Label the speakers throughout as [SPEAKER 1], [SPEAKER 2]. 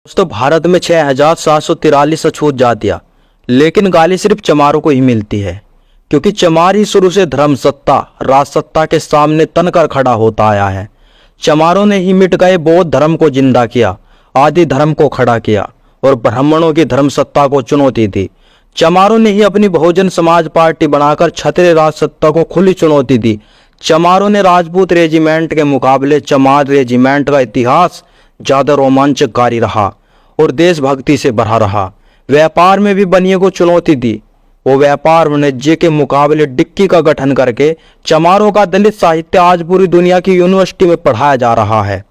[SPEAKER 1] दोस्तों भारत में 6,743 अछूत जातियां, लेकिन गाली सिर्फ चमारों को ही मिलती है, क्योंकि चमार ही शुरू से धर्म सत्ता राजसत्ता के सामने तनकर खड़ा होता आया है। चमारों ने ही मिट गए बौद्ध धर्म को जिंदा किया, आदि धर्म को खड़ा किया और ब्राह्मणों की धर्म सत्ता को चुनौती दी। चमारों ने ही अपनी बहुजन समाज पार्टी बनाकर क्षत्रिय राजसत्ता को खुली चुनौती दी। चमारों ने राजपूत रेजिमेंट के मुकाबले चमार रेजिमेंट का इतिहास ज्यादा रोमांचकारी रहा और देशभक्ति से भरा रहा। व्यापार में भी बनिए को चुनौती दी। वो व्यापार वाणिज्य के मुकाबले डिक्की का गठन करके चमारों का दलित साहित्य आज पूरी दुनिया की यूनिवर्सिटी में पढ़ाया जा रहा है।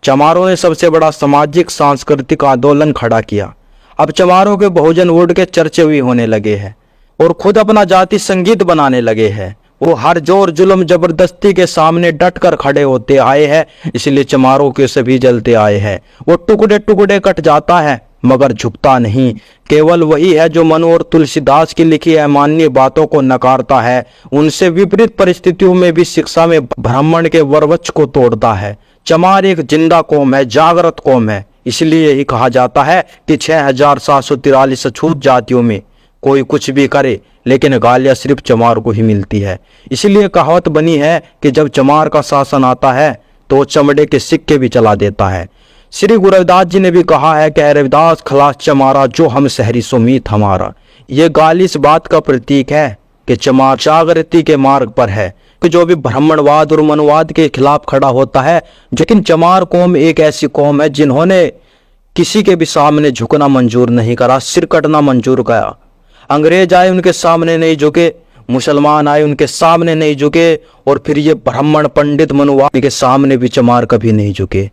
[SPEAKER 1] चमारों ने सबसे बड़ा सामाजिक सांस्कृतिक आंदोलन खड़ा किया। अब चमारों के बहुजन वोट के चर्चे भी होने लगे हैं और खुद अपना जाति संगीत बनाने लगे हैं। वो हर जोर जुल्म जबरदस्ती के सामने डट कर खड़े होते आए हैं, इसलिए चमारों के सभी जलते आए हैं। वो टुकड़े टुकड़े कट जाता है मगर झुकता नहीं। केवल वही है जो मनु और तुलसीदास की लिखी अमान्य बातों को नकारता है, उनसे विपरीत परिस्थितियों में भी शिक्षा में ब्राह्मण के वर्वच्छ को तोड़ता है। चमार एक जिंदा कौम है, जागृत कौम है। इसलिए यही कहा जाता है कि 6,743 अछूत जातियों में कोई कुछ भी करे, लेकिन गालियां सिर्फ चमार को ही मिलती है। इसलिए कहावत बनी है कि जब चमार का शासन आता है तो चमड़े के सिक्के भी चला देता है। श्री गुरु रविदास जी ने भी कहा है कि रविदास खलास चमारा, जो हम शहरी सुमीत हमारा। ये गाली इस बात का प्रतीक है कि चमार जागृति के मार्ग पर है, कि जो भी ब्राह्मणवाद और मनुवाद के खिलाफ खड़ा होता है। लेकिन चमार कौम एक ऐसी कौम है जिन्होंने किसी के भी सामने झुकना मंजूर नहीं करा, सिर कटना मंजूर करा। अंग्रेज आए उनके सामने नहीं झुके, मुसलमान आए उनके सामने नहीं झुके, और फिर ये ब्राह्मण पंडित मनुवाद के सामने भी चमार कभी नहीं झुके।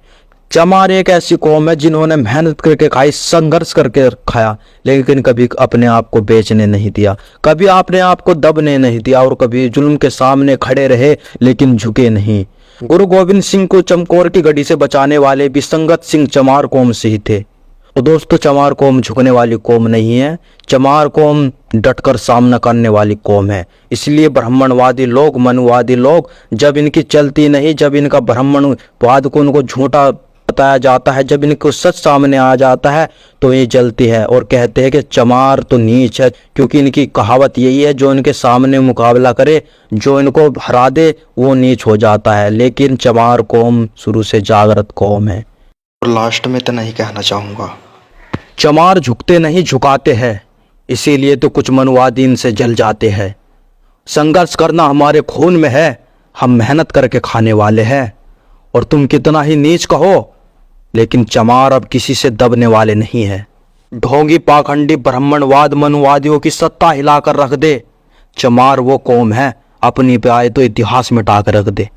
[SPEAKER 1] चमार एक ऐसी कौम है जिन्होंने मेहनत करके खाई, संघर्ष करके खाया, लेकिन कभी अपने आप को बेचने नहीं दिया, कभी अपने आप को दबने नहीं दिया, और कभी जुल्म के सामने खड़े रहे लेकिन झुके नहीं। गुरु गोविंद सिंह को चमकौर की गढ़ी से बचाने वाले भी संगत सिंह चमार कौम से ही थे। तो दोस्तों चमार कौम झुकने वाली कौम नहीं है, चमार कौम डटकर सामना करने वाली कौम है। इसलिए ब्राह्मणवादी लोग, मनुवादी लोग जब इनकी चलती नहीं, जब इनका ब्राह्मणवाद को उनको झूठा बताया जाता है, जब इनको सच सामने आ जाता है तो ये जलती है और कहते हैं कि चमार तो नीच है, क्योंकि इनकी कहावत यही है, जो इनके सामने मुकाबला करे, जो इनको हरा दे, वो नीच हो जाता है। लेकिन चमार कौम शुरू से जागृत कौम है।
[SPEAKER 2] और लास्ट में इतना ही कहना चाहूँगा,
[SPEAKER 1] चमार झुकते नहीं झुकाते हैं, इसीलिए तो कुछ मनुवादी इनसे जल जाते हैं। संघर्ष करना हमारे खून में है, हम मेहनत करके खाने वाले हैं। और तुम कितना ही नीच कहो, लेकिन चमार अब किसी से दबने वाले नहीं है। ढोंगी पाखंडी ब्राह्मणवाद मनुवादियों की सत्ता हिलाकर रख दे। चमार वो कौम है, अपनी पे आए तो इतिहास मिटा कर रख दे।